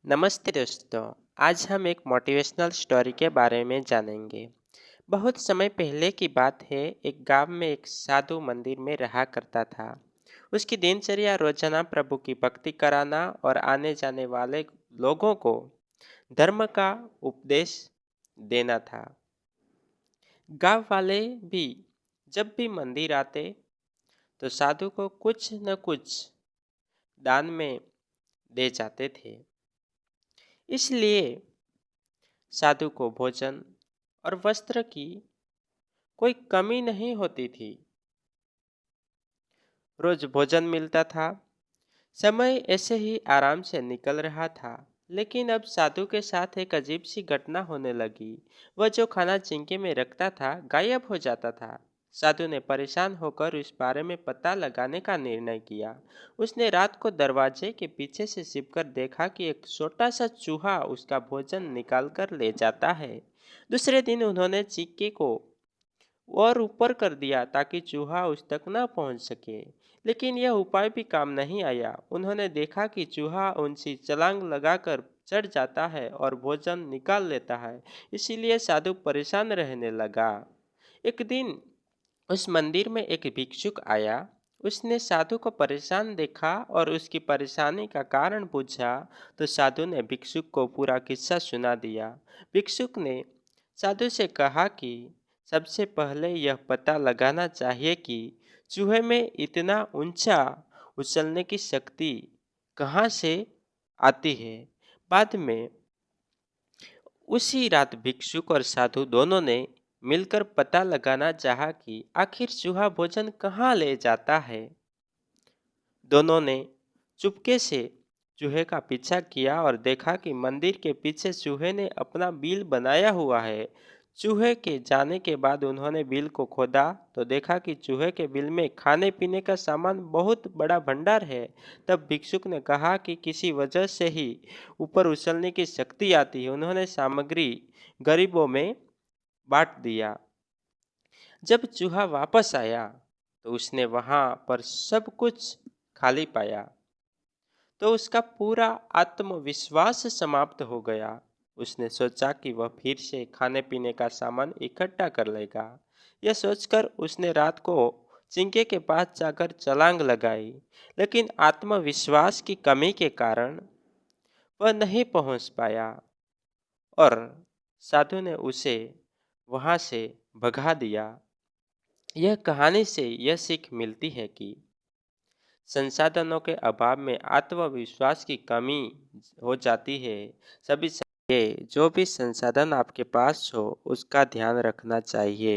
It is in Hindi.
नमस्ते दोस्तों। आज हम एक मोटिवेशनल स्टोरी के बारे में जानेंगे। बहुत समय पहले की बात है। एक गांव में एक साधु मंदिर में रहा करता था। उसकी दिनचर्या रोजाना प्रभु की भक्ति कराना और आने जाने वाले लोगों को धर्म का उपदेश देना था। गांव वाले भी जब भी मंदिर आते तो साधु को कुछ न कुछ दान में दे जाते थे। इसलिए साधु को भोजन और वस्त्र की कोई कमी नहीं होती थी। रोज भोजन मिलता था। समय ऐसे ही आराम से निकल रहा था। लेकिन अब साधु के साथ एक अजीब सी घटना होने लगी। वह जो खाना चिंके में रखता था गायब हो जाता था। साधु ने परेशान होकर इस बारे में पता लगाने का निर्णय किया। उसने रात को दरवाजे के पीछे से छिपकर देखा कि एक छोटा सा चूहा उसका भोजन निकाल कर ले जाता है। दूसरे दिन उन्होंने चिक्के को और ऊपर कर दिया ताकि चूहा उस तक न पहुंच सके। लेकिन यह उपाय भी काम नहीं आया। उन्होंने देखा कि चूहा ऊंची छलांग लगाकर चढ़ जाता है और भोजन निकाल लेता है। इसीलिए साधु परेशान रहने लगा। एक दिन उस मंदिर में एक भिक्षुक आया। उसने साधु को परेशान देखा और उसकी परेशानी का कारण पूछा। तो साधु ने भिक्षुक को पूरा किस्सा सुना दिया। भिक्षुक ने साधु से कहा कि सबसे पहले यह पता लगाना चाहिए कि चूहे में इतना ऊंचा उछलने की शक्ति कहाँ से आती है। बाद में उसी रात भिक्षुक और साधु दोनों ने मिलकर पता लगाना चाहा कि आखिर चूहा भोजन कहाँ ले जाता है। दोनों ने चुपके से चूहे का पीछा किया और देखा कि मंदिर के पीछे चूहे ने अपना बिल बनाया हुआ है। चूहे के जाने के बाद उन्होंने बिल को खोदा तो देखा कि चूहे के बिल में खाने पीने का सामान बहुत बड़ा भंडार है। तब भिक्षुक ने कहा कि किसी वजह से ही ऊपर उछलने की शक्ति आती है। उन्होंने सामग्री गरीबों में बांट दिया। जब चूहा वापस आया तो उसने वहां पर सब कुछ खाली पाया। तो उसका पूरा आत्मविश्वास समाप्त हो गया। उसने सोचा कि वह फिर से खाने पीने का सामान इकट्ठा कर लेगा। यह सोचकर उसने रात को चिंके के पास जाकर छलांग लगाई। लेकिन आत्मविश्वास की कमी के कारण वह नहीं पहुंच पाया और साधु ने उसे वहां से भगा दिया। यह कहानी से यह सीख मिलती है कि संसाधनों के अभाव में आत्मविश्वास की कमी हो जाती है। सभी चाहिए जो भी संसाधन आपके पास हो उसका ध्यान रखना चाहिए।